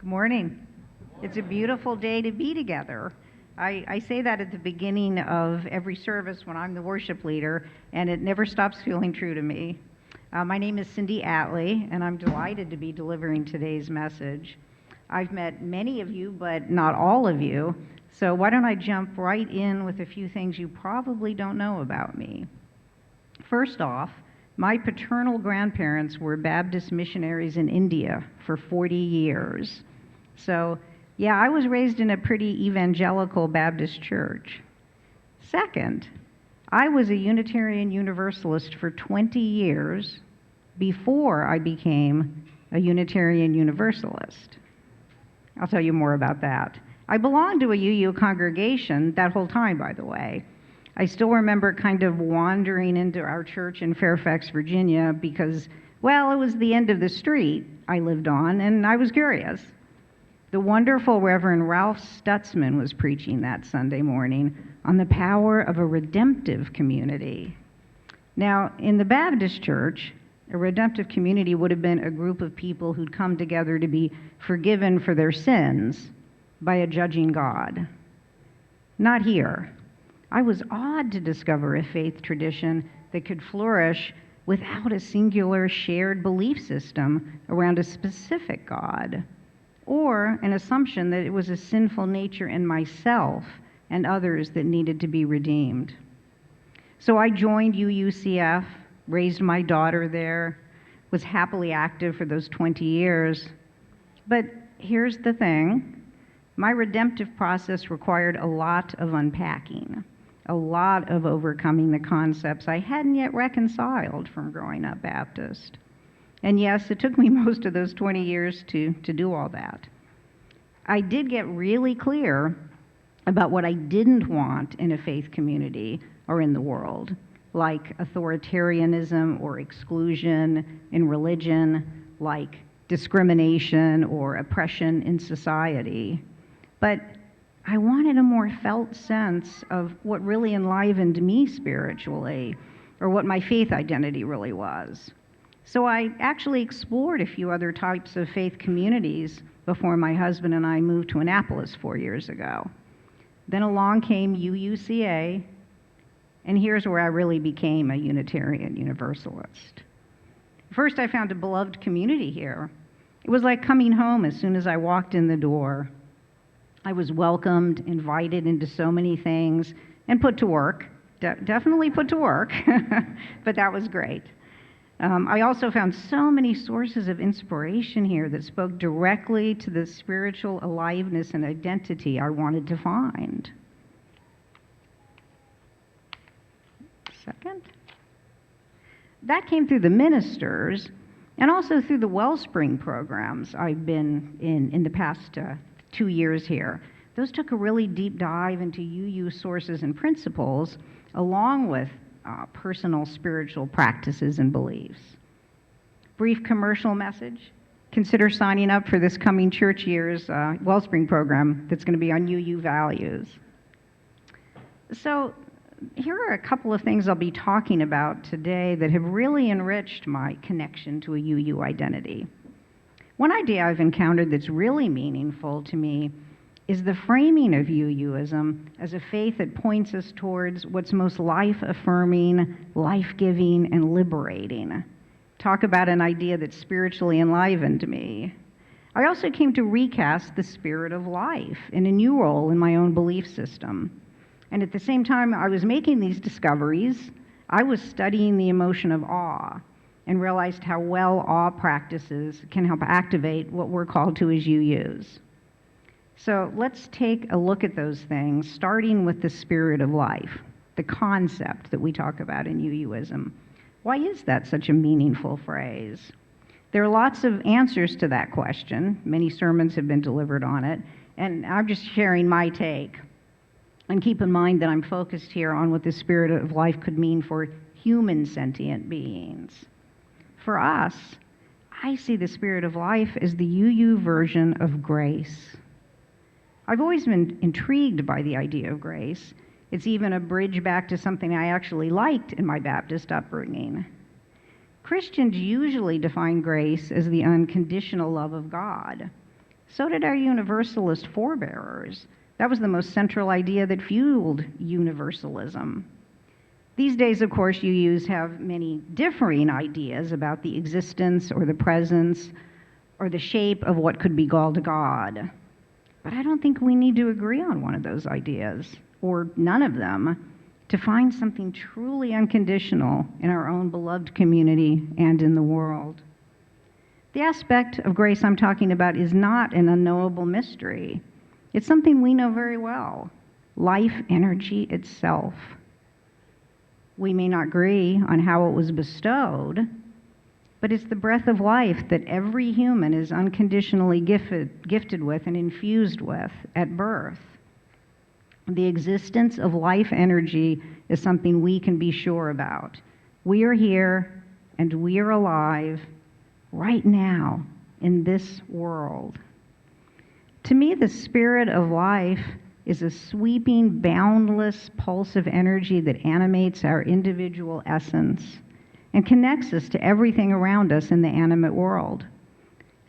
Good morning. It's a beautiful day to be together. I say that at the beginning of every service when I'm the worship leader, and it never stops feeling true to me. My name is Cindy Atlee, and I'm delighted to be delivering today's message. I've met many of you, but not all of you, so why don't I jump right in with a few things you probably don't know about me. First off, my paternal grandparents were Baptist missionaries in India for 40 years. So, yeah, I was raised in a pretty evangelical Baptist church. Second, I was a Unitarian Universalist for 20 years before I became a Unitarian Universalist. I'll tell you more about that. I belonged to a UU congregation that whole time, by the way. I still remember kind of wandering into our church in Fairfax, Virginia, because, well, it was the end of the street I lived on, and I was curious. The wonderful Reverend Ralph Stutzman was preaching that Sunday morning on the power of a redemptive community. Now, in the Baptist church, a redemptive community would have been a group of people who'd come together to be forgiven for their sins by a judging God. Not here. I was awed to discover a faith tradition that could flourish without a singular shared belief system around a specific God, or an assumption that it was a sinful nature in myself and others that needed to be redeemed. So I joined UUCF, raised my daughter there, was happily active for those 20 years. But here's the thing. My redemptive process required a lot of unpacking, a lot of overcoming the concepts I hadn't yet reconciled from growing up Baptist. And yes, it took me most of those 20 years to do all that. I did get really clear about what I didn't want in a faith community or in the world, like authoritarianism or exclusion in religion, like discrimination or oppression in society. But I wanted a more felt sense of what really enlivened me spiritually, or what my faith identity really was. So I actually explored a few other types of faith communities before my husband and I moved to Annapolis 4 years ago. Then along came UUCA, and here's where I really became a Unitarian Universalist. First, I found a beloved community here. It was like coming home as soon as I walked in the door. I was welcomed, invited into so many things, and put to work. Definitely put to work, but that was great. I also found so many sources of inspiration here that spoke directly to the spiritual aliveness and identity I wanted to find. Second. That came through the ministers and also through the Wellspring programs I've been in the past 2 years here. Those took a really deep dive into UU sources and principles, along with personal spiritual practices and beliefs. Brief commercial message. Consider signing up for this coming church year's Wellspring program that's going to be on UU values. So here are a couple of things I'll be talking about today that have really enriched my connection to a UU identity. One idea I've encountered that's really meaningful to me is the framing of UUism as a faith that points us towards what's most life-affirming, life-giving, and liberating. Talk about an idea that spiritually enlivened me. I also came to recast the spirit of life in a new role in my own belief system. And at the same time I was making these discoveries, I was studying the emotion of awe and realized how well awe practices can help activate what we're called to as UUs. So let's take a look at those things, starting with the spirit of life, the concept that we talk about in UUism. Why is that such a meaningful phrase? There are lots of answers to that question. Many sermons have been delivered on it, and I'm just sharing my take. And keep in mind that I'm focused here on what the spirit of life could mean for human sentient beings. For us, I see the spirit of life as the UU version of grace. I've always been intrigued by the idea of grace. It's even a bridge back to something I actually liked in my Baptist upbringing. Christians usually define grace as the unconditional love of God, So did our Universalist forebearers. That was the most central idea that fueled universalism. These days, of course, UUs have many differing ideas about the existence or the presence or the shape of what could be called God. But I don't think we need to agree on one of those ideas, or none of them, to find something truly unconditional in our own beloved community and in the world. The aspect of grace I'm talking about is not an unknowable mystery. It's something we know very well: life energy itself. We may not agree on how it was bestowed, but it's the breath of life that every human is unconditionally gifted with and infused with at birth. The existence of life energy is something we can be sure about. We are here and we are alive right now in this world. To me, the spirit of life is a sweeping, boundless pulse of energy that animates our individual essence and connects us to everything around us in the animate world.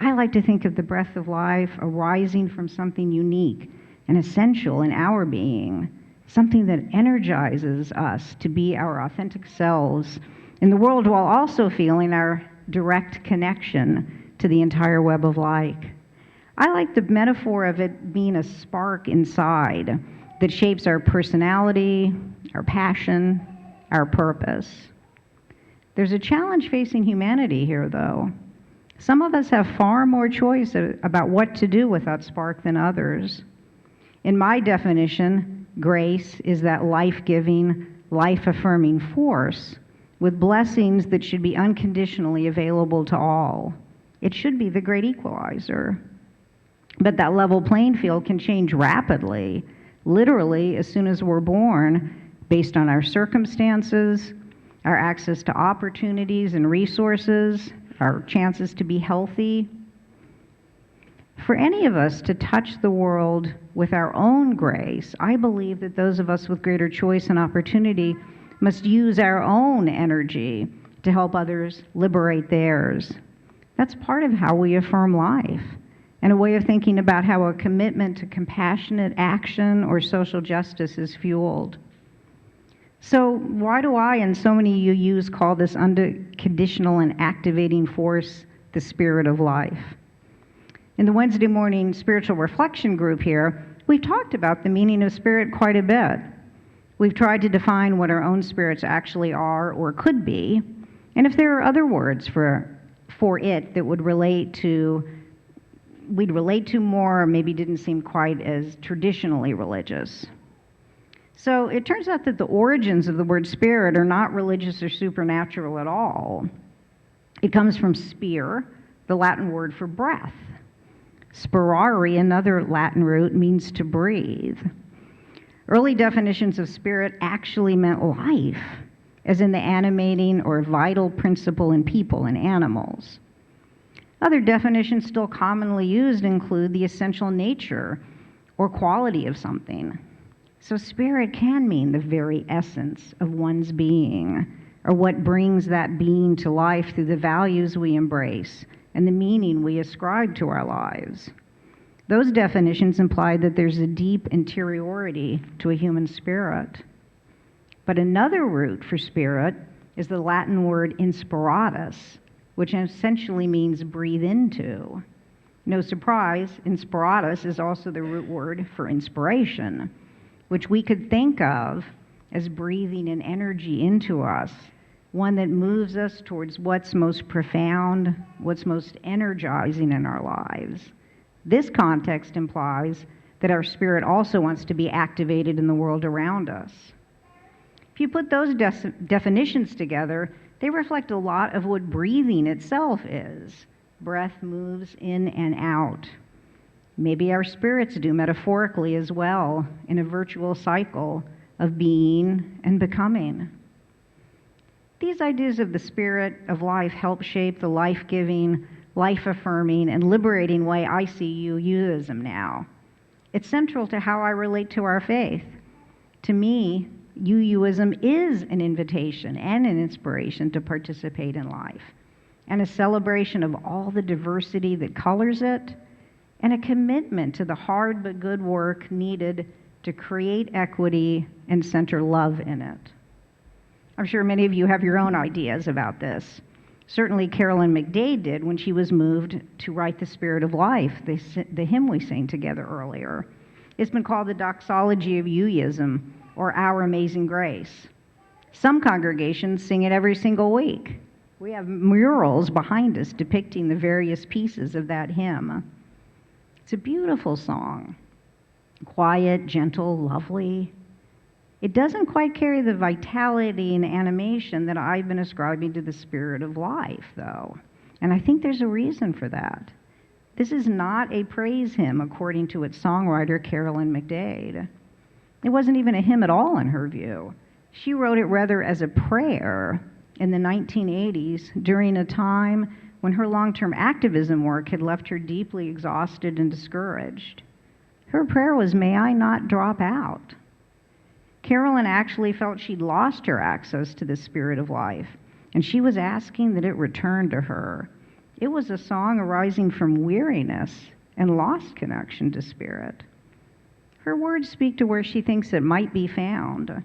I like to think of the breath of life arising from something unique and essential in our being, something that energizes us to be our authentic selves in the world while also feeling our direct connection to the entire web of life. I like the metaphor of it being a spark inside that shapes our personality, our passion, our purpose. There's a challenge facing humanity here, though. Some of us have far more choice about what to do with that spark than others. In my definition, grace is that life-giving, life-affirming force with blessings that should be unconditionally available to all. It should be the great equalizer. But that level playing field can change rapidly, literally as soon as we're born, based on our circumstances, our access to opportunities and resources, our chances to be healthy. For any of us to touch the world with our own grace, I believe that those of us with greater choice and opportunity must use our own energy to help others liberate theirs. That's part of how we affirm life, and a way of thinking about how a commitment to compassionate action or social justice is fueled. So why do I and so many UUs call this unconditional and activating force the spirit of life? In the Wednesday morning spiritual reflection group here, we've talked about the meaning of spirit quite a bit. We've tried to define what our own spirits actually are or could be, and if there are other words for it that we'd relate to more, or maybe didn't seem quite as traditionally religious. So it turns out that the origins of the word spirit are not religious or supernatural at all. It comes from spir, the Latin word for breath. Spirare, another Latin root, means to breathe. Early definitions of spirit actually meant life, as in the animating or vital principle in people and animals. Other definitions still commonly used include the essential nature or quality of something. So spirit can mean the very essence of one's being, or what brings that being to life through the values we embrace and the meaning we ascribe to our lives. Those definitions imply that there's a deep interiority to a human spirit. But another root for spirit is the Latin word inspiratus, which essentially means breathe into. No surprise, inspiratus is also the root word for inspiration, which we could think of as breathing an energy into us, one that moves us towards what's most profound, what's most energizing in our lives. This context implies that our spirit also wants to be activated in the world around us. If you put those definitions together, they reflect a lot of what breathing itself is. Breath moves in and out. Maybe our spirits do metaphorically as well, in a virtual cycle of being and becoming. These ideas of the spirit of life help shape the life-giving, life-affirming, and liberating way I see UUism now. It's central to how I relate to our faith. To me, UUism is an invitation and an inspiration to participate in life, and a celebration of all the diversity that colors it, and a commitment to the hard but good work needed to create equity and center love in it. I'm sure many of you have your own ideas about this. Certainly Carolyn McDade did when she was moved to write The Spirit of Life, the hymn we sang together earlier. It's been called the doxology of UUism, or Our Amazing Grace. Some congregations sing it every single week. We have murals behind us depicting the various pieces of that hymn. It's a beautiful song. Quiet, gentle, lovely. It doesn't quite carry the vitality and animation that I've been ascribing to the Spirit of Life, though. And I think there's a reason for that. This is not a praise hymn, according to its songwriter, Carolyn McDade. It wasn't even a hymn at all, in her view. She wrote it rather as a prayer in the 1980s during a time when her long-term activism work had left her deeply exhausted and discouraged. Her prayer was, "May I not drop out." Carolyn actually felt she'd lost her access to the Spirit of Life, and she was asking that it return to her. It was a song arising from weariness and lost connection to Spirit. Her words speak to where she thinks it might be found.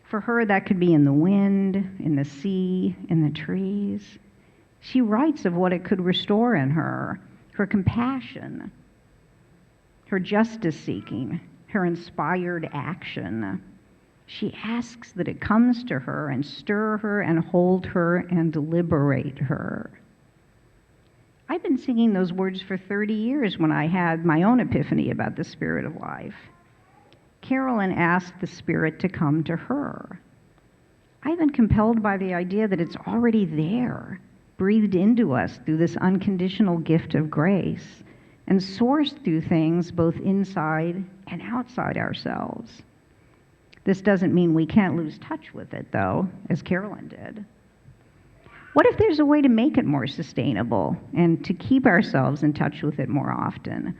For her, that could be in the wind, in the sea, in the trees. She writes of what it could restore in her compassion, her justice-seeking, her inspired action. She asks that it comes to her and stir her and hold her and liberate her. I've been singing those words for 30 years when I had my own epiphany about the Spirit of Life. Carolyn asked the Spirit to come to her. I've been compelled by the idea that it's already there, breathed into us through this unconditional gift of grace, and sourced through things both inside and outside ourselves. This doesn't mean we can't lose touch with it, though, as Carolyn did. What if there's a way to make it more sustainable and to keep ourselves in touch with it more often?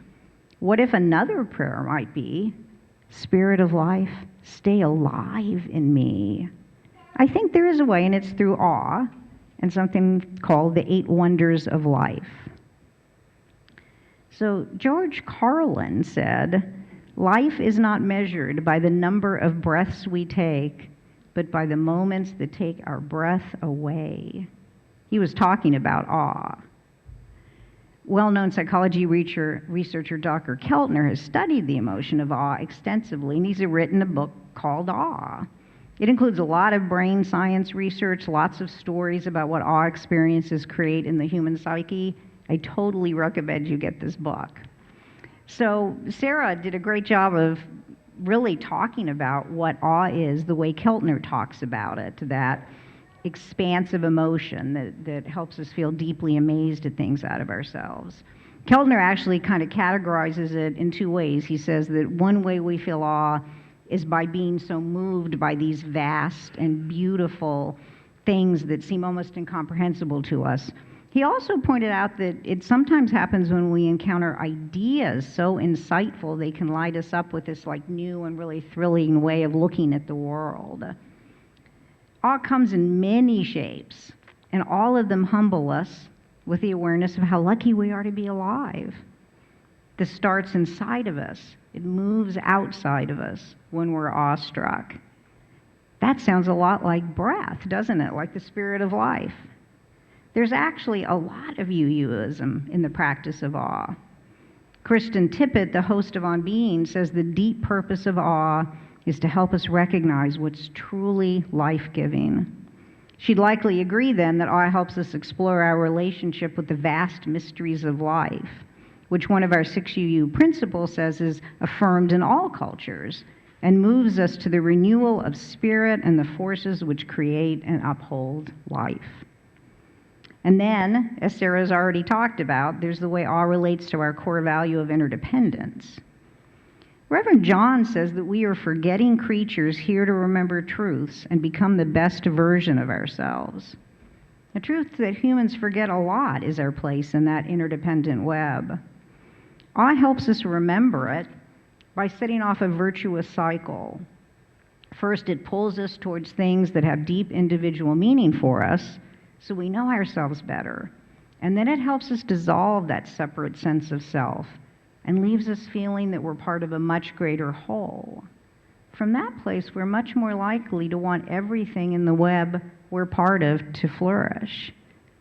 What if another prayer might be, "Spirit of Life, stay alive in me"? I think there is a way, and it's through awe and something called the 8 Wonders of Life. So George Carlin said, "Life is not measured by the number of breaths we take, but by the moments that take our breath away." He was talking about awe. Well-known psychology researcher Dr. Keltner has studied the emotion of awe extensively, and he's written a book called Awe. It includes a lot of brain science research, lots of stories about what awe experiences create in the human psyche. I totally recommend you get this book. So Sarah did a great job of really talking about what awe is, the way Keltner talks about it, that expansive emotion that helps us feel deeply amazed at things out of ourselves. Keltner actually kind of categorizes it in 2 ways. He says that one way we feel awe is by being so moved by these vast and beautiful things that seem almost incomprehensible to us. He also pointed out that it sometimes happens when we encounter ideas so insightful they can light us up with this like new and really thrilling way of looking at the world. Awe comes in many shapes, and all of them humble us with the awareness of how lucky we are to be alive. This starts inside of us. It moves outside of us when we're awestruck. That sounds a lot like breath, doesn't it? Like the Spirit of Life. There's actually a lot of UUism in the practice of awe. Kristen Tippett, the host of On Being, says the deep purpose of awe is to help us recognize what's truly life-giving. She'd likely agree then that awe helps us explore our relationship with the vast mysteries of life, which one of our 6 UU principles says is affirmed in all cultures and moves us to the renewal of spirit and the forces which create and uphold life. And then, as Sarah's already talked about, there's the way awe relates to our core value of interdependence. Reverend John says that we are forgetting creatures here to remember truths and become the best version of ourselves. The truth that humans forget a lot is our place in that interdependent web. Awe helps us remember it by setting off a virtuous cycle. First, it pulls us towards things that have deep individual meaning for us, so we know ourselves better. And then it helps us dissolve that separate sense of self and leaves us feeling that we're part of a much greater whole. From that place, we're much more likely to want everything in the web we're part of to flourish.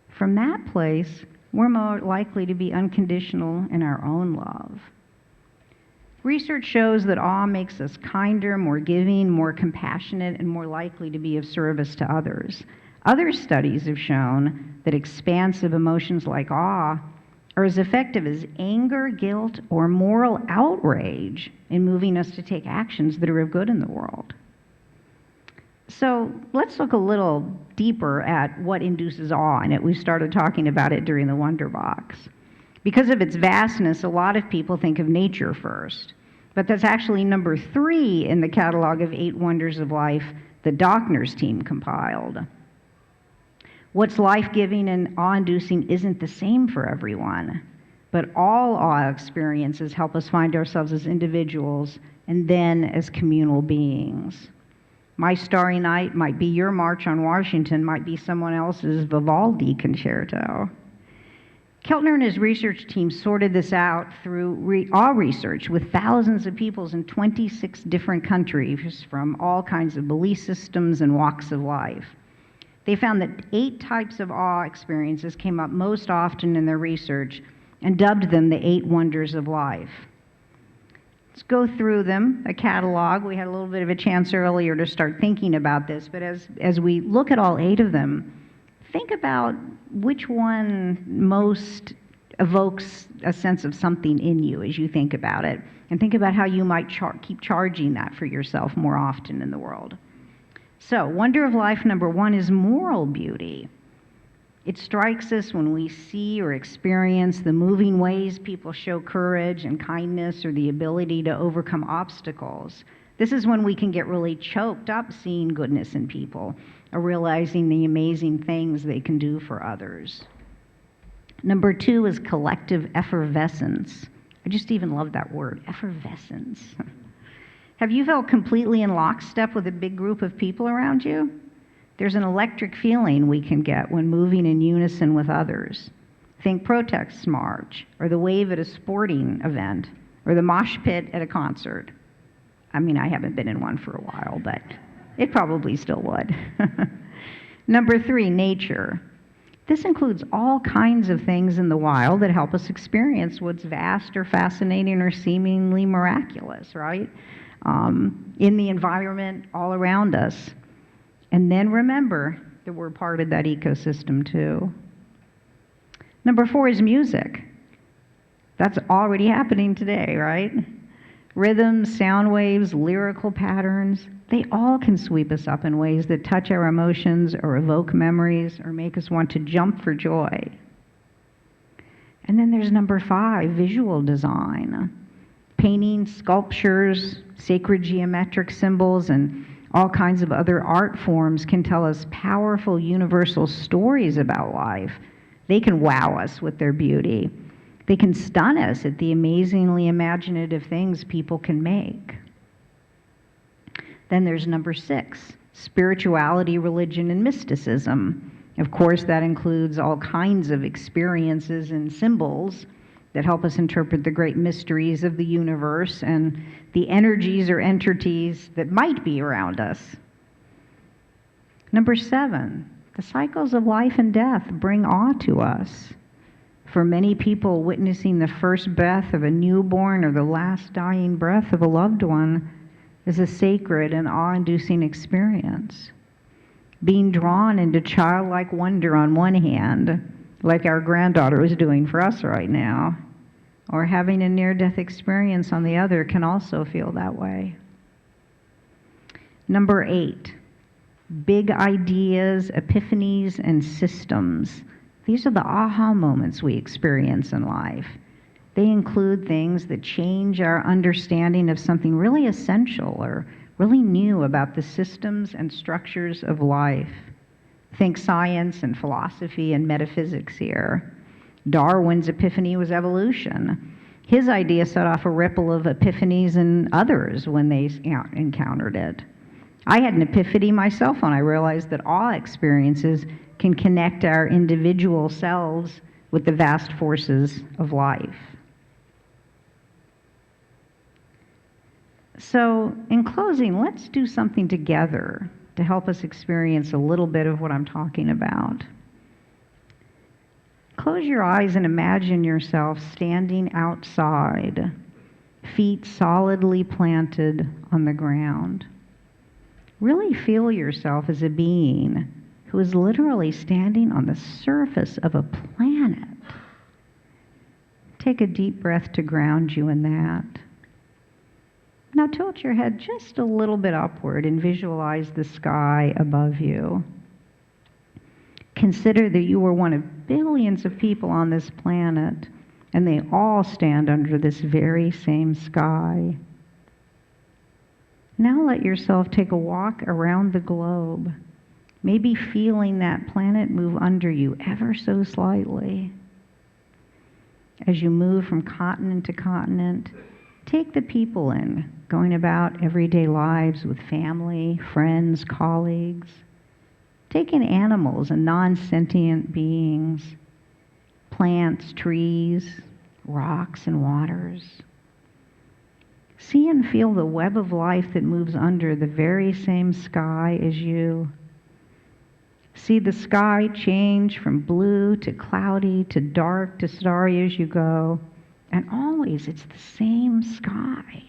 From that place, we're more likely to be unconditional in our own love. Research shows that awe makes us kinder, more giving, more compassionate, and more likely to be of service to others. Other studies have shown that expansive emotions like awe are as effective as anger, guilt, or moral outrage in moving us to take actions that are of good in the world. So let's look a little deeper at what induces awe in it. We started talking about it during the Wonder Box. Because of its vastness, a lot of people think of nature first. But that's actually number 3 in the catalog of 8 wonders of life the Dockner's team compiled. What's life-giving and awe-inducing isn't the same for everyone, but all awe experiences help us find ourselves as individuals and then as communal beings. My Starry Night might be your March on Washington, might be someone else's Vivaldi concerto. Keltner and his research team sorted this out through awe research with thousands of people in 26 different countries from all kinds of belief systems and walks of life. They found that 8 types of awe experiences came up most often in their research and dubbed them the 8 wonders of life. Let's go through them, a catalog. We had a little bit of a chance earlier to start thinking about this, but as we look at all 8 of them, think about which one most evokes a sense of something in you as you think about it, and think about how you might keep charging that for yourself more often in the world. So, wonder of life number 1 is moral beauty. It strikes us when we see or experience the moving ways people show courage and kindness or the ability to overcome obstacles. This is when we can get really choked up seeing goodness in people or realizing the amazing things they can do for others. Number 2 is collective effervescence. I just even love that word, effervescence. Have you felt completely in lockstep with a big group of people around you? There's an electric feeling we can get when moving in unison with others. Think protest march, or the wave at a sporting event, or the mosh pit at a concert. I mean, I haven't been in one for a while, but it probably still would. Number 3, nature. This includes all kinds of things in the wild that help us experience what's vast or fascinating or seemingly miraculous, right? In the environment all around us. And then remember that we're part of that ecosystem too. Number 4 is music. That's already happening today, right? Rhythms, sound waves, lyrical patterns, they all can sweep us up in ways that touch our emotions or evoke memories or make us want to jump for joy. And then there's number 5, visual design. Paintings, sculptures, sacred geometric symbols, and all kinds of other art forms can tell us powerful universal stories about life. They can wow us with their beauty. They can stun us at the amazingly imaginative things people can make. Then there's number 6, spirituality, religion, and mysticism. Of course, that includes all kinds of experiences and symbols that help us interpret the great mysteries of the universe and the energies or entities that might be around us. Number 7, the cycles of life and death bring awe to us. For many people, witnessing the first breath of a newborn or the last dying breath of a loved one is a sacred and awe-inducing experience. Being drawn into childlike wonder on one hand, like our granddaughter is doing for us right now, or having a near-death experience on the other can also feel that way. Number 8, big ideas, epiphanies, and systems. These are the aha moments we experience in life. They include things that change our understanding of something really essential or really new about the systems and structures of life. Think science and philosophy and metaphysics here. Darwin's epiphany was evolution. His idea set off a ripple of epiphanies in others when they encountered it. I had an epiphany myself when I realized that awe experiences can connect our individual selves with the vast forces of life. So, in closing, let's do something together to help us experience a little bit of what I'm talking about. Close your eyes and imagine yourself standing outside, feet solidly planted on the ground. Really feel yourself as a being who is literally standing on the surface of a planet. Take a deep breath to ground you in that. Now tilt your head just a little bit upward and visualize the sky above you. Consider that you are one of billions of people on this planet, and they all stand under this very same sky. Now let yourself take a walk around the globe, maybe feeling that planet move under you ever so slightly. As you move from continent to continent, take the people in, going about everyday lives with family, friends, colleagues. Take in animals and non-sentient beings, plants, trees, rocks, and waters. See and feel the web of life that moves under the very same sky as you. See the sky change from blue to cloudy to dark to starry as you go, and always it's the same sky.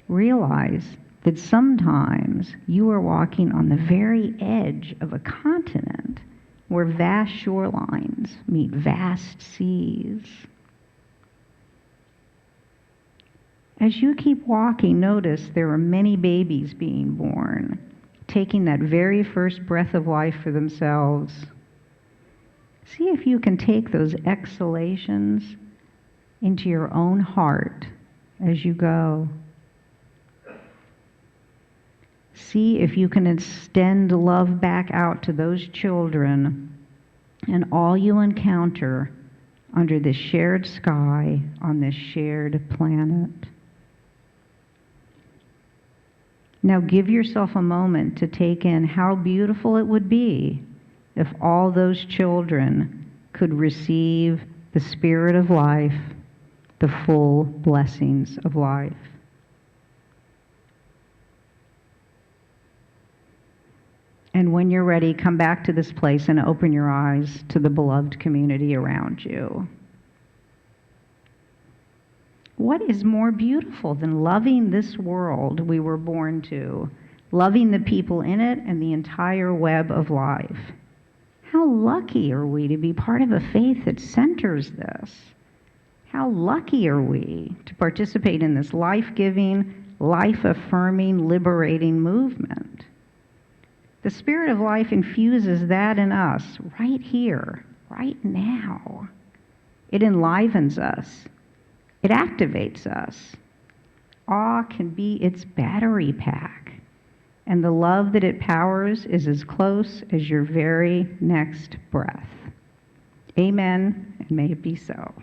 Realize that sometimes you are walking on the very edge of a continent where vast shorelines meet vast seas. As you keep walking, notice there are many babies being born, taking that very first breath of life for themselves. See if you can take those exhalations into your own heart as you go. See if you can extend love back out to those children and all you encounter under this shared sky on this shared planet. Now give yourself a moment to take in how beautiful it would be if all those children could receive the spirit of life, the full blessings of life. And when you're ready, come back to this place and open your eyes to the beloved community around you. What is more beautiful than loving this world we were born to, loving the people in it and the entire web of life? How lucky are we to be part of a faith that centers this? How lucky are we to participate in this life-giving, life-affirming, liberating movement? The Spirit of life infuses that in us right here, right now. It enlivens us. It activates us. Awe can be its battery pack, and the love that it powers is as close as your very next breath. Amen, and may it be so.